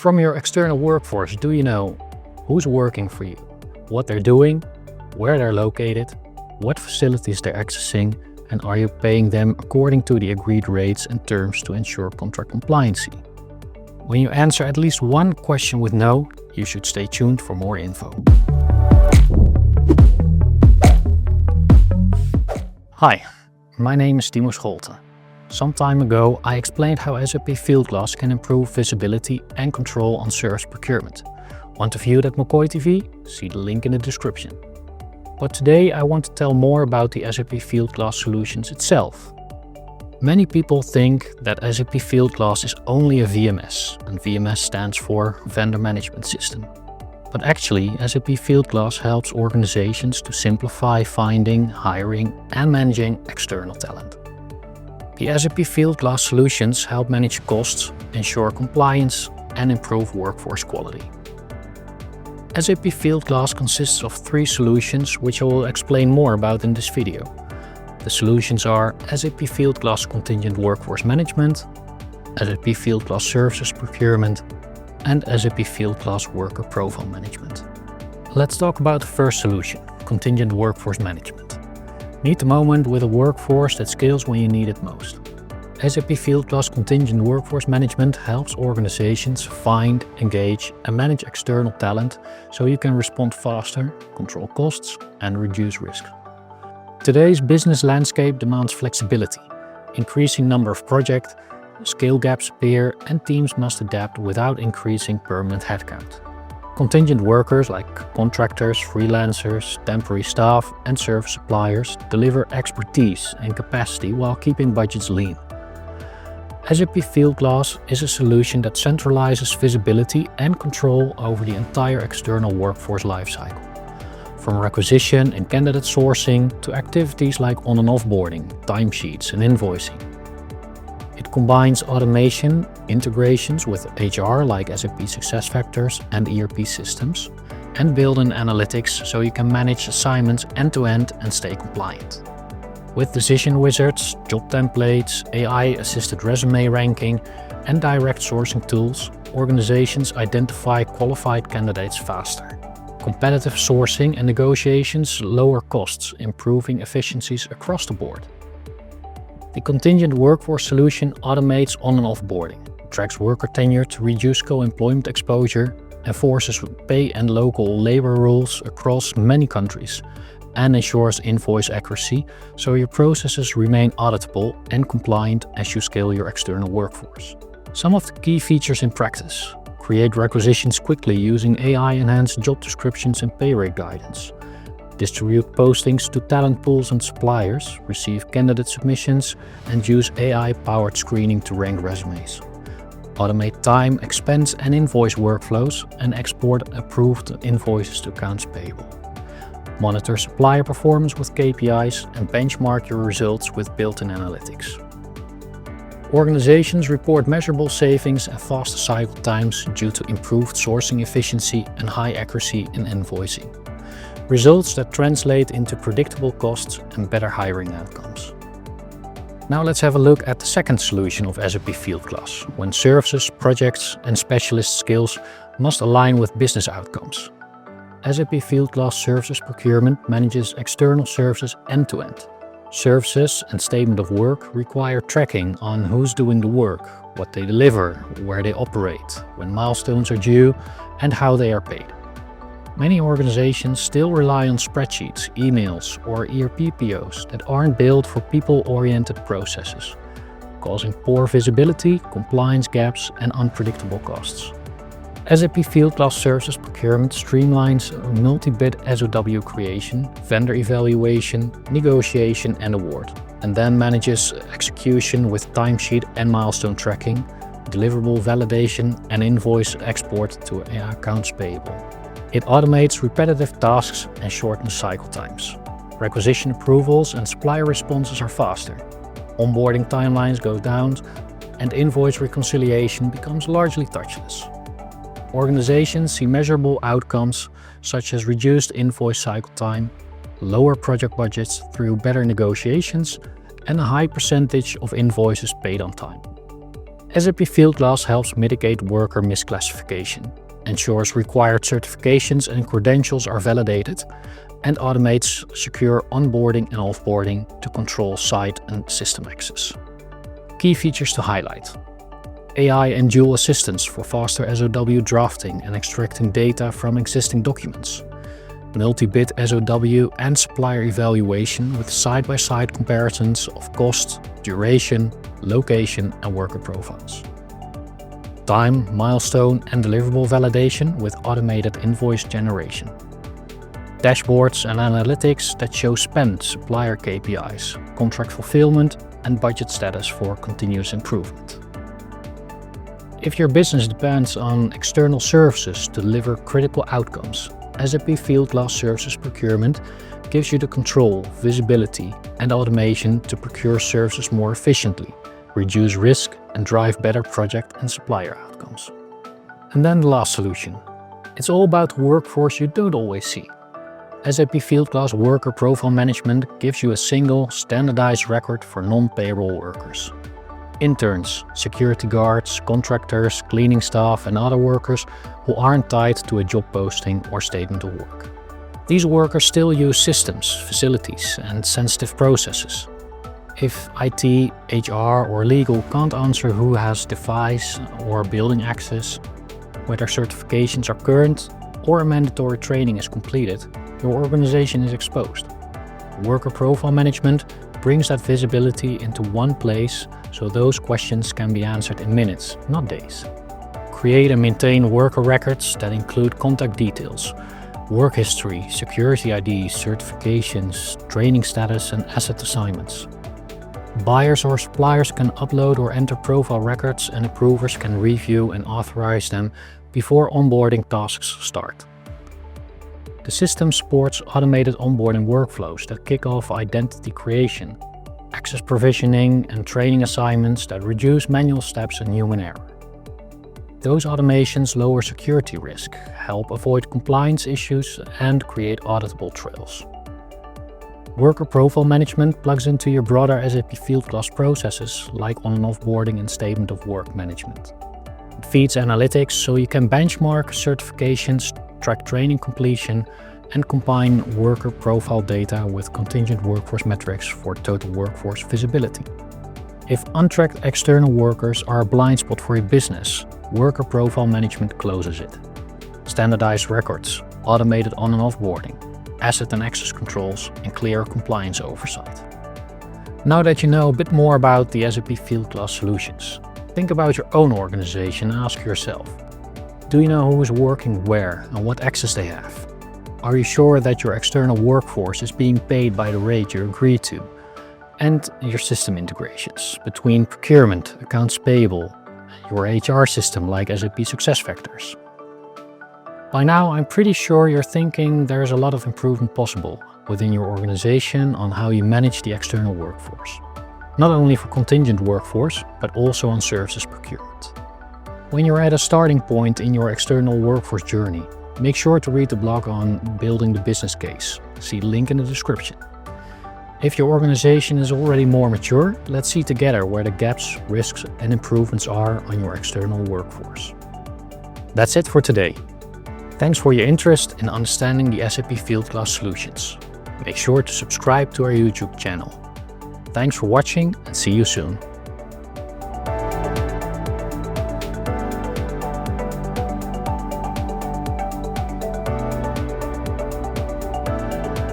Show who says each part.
Speaker 1: From your external workforce, do you know who's working for you, what they're doing, where they're located, what facilities they're accessing, and are you paying them according to the agreed rates and terms to ensure contract compliancy? When you answer at least one question with no, you should stay tuned for more info. Hi, my name is Timo Scholten. Some time ago, I explained how SAP Fieldglass can improve visibility and control on service procurement. Want to view that McCoy TV? See the link in the description. But today I want to tell more about the SAP Fieldglass solutions itself. Many people think that SAP Fieldglass is only a VMS, and VMS stands for Vendor Management System. But actually, SAP Fieldglass helps organizations to simplify finding, hiring, and managing external talent. The SAP Fieldglass solutions help manage costs, ensure compliance, and improve workforce quality. SAP Fieldglass consists of 3 solutions, which I will explain more about in this video. The solutions are SAP Fieldglass Contingent Workforce Management, SAP Fieldglass Services Procurement, and SAP Fieldglass Worker Profile Management. Let's talk about the first solution, Contingent Workforce Management. Meet the moment with a workforce that scales when you need it most. SAP Fieldglass Contingent Workforce Management helps organizations find, engage, and manage external talent so you can respond faster, control costs, and reduce risk. Today's business landscape demands flexibility. Increasing number of projects, scale gaps appear, and teams must adapt without increasing permanent headcount. Contingent workers like contractors, freelancers, temporary staff, and service suppliers deliver expertise and capacity while keeping budgets lean. SAP Fieldglass is a solution that centralizes visibility and control over the entire external workforce lifecycle, from requisition and candidate sourcing to activities like on- and offboarding, timesheets, and invoicing. It combines automation, integrations with HR like SAP SuccessFactors and ERP systems, and built-in analytics so you can manage assignments end-to-end and stay compliant. With decision wizards, job templates, AI-assisted resume ranking, and direct sourcing tools, organizations identify qualified candidates faster. Competitive sourcing and negotiations lower costs, improving efficiencies across the board. The Contingent Workforce solution automates on- and offboarding, tracks worker tenure to reduce co-employment exposure, enforces pay and local labor rules across many countries, and ensures invoice accuracy so your processes remain auditable and compliant as you scale your external workforce. Some of the key features in practice: create requisitions quickly using AI-enhanced job descriptions and pay rate guidance, distribute postings to talent pools and suppliers, receive candidate submissions, and use AI-powered screening to rank resumes, automate time, expense, and invoice workflows, and export approved invoices to accounts payable. Monitor supplier performance with KPIs and benchmark your results with built-in analytics. Organizations report measurable savings and faster cycle times due to improved sourcing efficiency and high accuracy in invoicing. Results that translate into predictable costs and better hiring outcomes. Now let's have a look at the second solution of SAP Fieldglass, when services, projects, and specialist skills must align with business outcomes. SAP Fieldglass Services Procurement manages external services end-to-end. Services and statement of work require tracking on who's doing the work, what they deliver, where they operate, when milestones are due, and how they are paid. Many organizations still rely on spreadsheets, emails, or ERP POs that aren't built for people-oriented processes, causing poor visibility, compliance gaps, and unpredictable costs. SAP Fieldglass Services Procurement streamlines multi-bid SOW creation, vendor evaluation, negotiation, and award, and then manages execution with timesheet and milestone tracking, deliverable validation, and invoice export to accounts payable. It automates repetitive tasks and shortens cycle times. Requisition approvals and supplier responses are faster. Onboarding timelines go down, and invoice reconciliation becomes largely touchless. Organizations see measurable outcomes such as reduced invoice cycle time, lower project budgets through better negotiations, and a high percentage of invoices paid on time. SAP Fieldglass helps mitigate worker misclassification, ensures required certifications and credentials are validated, and automates secure onboarding and offboarding to control site and system access. Key features to highlight: AI and dual assistance for faster SOW drafting and extracting data from existing documents, multi-bit SOW and supplier evaluation with side-by-side comparisons of cost, duration, location and worker profiles, time, milestone and deliverable validation with automated invoice generation, dashboards and analytics that show spend, supplier KPIs, contract fulfillment and budget status for continuous improvement. If your business depends on external services to deliver critical outcomes, SAP Fieldglass Services Procurement gives you the control, visibility and automation to procure services more efficiently, reduce risk and drive better project and supplier outcomes. And then the last solution. It's all about the workforce you don't always see. SAP Fieldglass Worker Profile Management gives you a single, standardized record for non-payroll workers. Interns, security guards, contractors, cleaning staff and other workers who aren't tied to a job posting or statement of work. These workers still use systems, facilities and sensitive processes. If IT, HR or legal can't answer who has device or building access, whether certifications are current or a mandatory training is completed, your organization is exposed. Worker Profile Management brings that visibility into one place so those questions can be answered in minutes, not days. Create and maintain worker records that include contact details, work history, security IDs, certifications, training status and asset assignments. Buyers or suppliers can upload or enter profile records and approvers can review and authorize them before onboarding tasks start. The system supports automated onboarding workflows that kick off identity creation, access provisioning and training assignments that reduce manual steps and human error. Those automations lower security risk, help avoid compliance issues and create auditable trails. Worker Profile Management plugs into your broader SAP Fieldglass processes like on- and offboarding and statement of work management. It feeds analytics so you can benchmark certifications, track training completion, and combine worker profile data with contingent workforce metrics for total workforce visibility. If untracked external workers are a blind spot for your business, Worker Profile Management closes it. Standardized records, automated on- and offboarding, asset and access controls, and clear compliance oversight. Now that you know a bit more about the SAP Fieldglass solutions, think about your own organization and ask yourself, do you know who is working where and what access they have? Are you sure that your external workforce is being paid by the rate you agreed to? And your system integrations between procurement, accounts payable, your HR system like SAP SuccessFactors. By now, I'm pretty sure you're thinking there's a lot of improvement possible within your organization on how you manage the external workforce. Not only for contingent workforce, but also on services procurement. When you're at a starting point in your external workforce journey, make sure to read the blog on building the business case. See the link in the description. If your organization is already more mature, let's see together where the gaps, risks and improvements are on your external workforce. That's it for today. Thanks for your interest in understanding the SAP Fieldglass solutions. Make sure to subscribe to our YouTube channel. Thanks for watching and see you soon.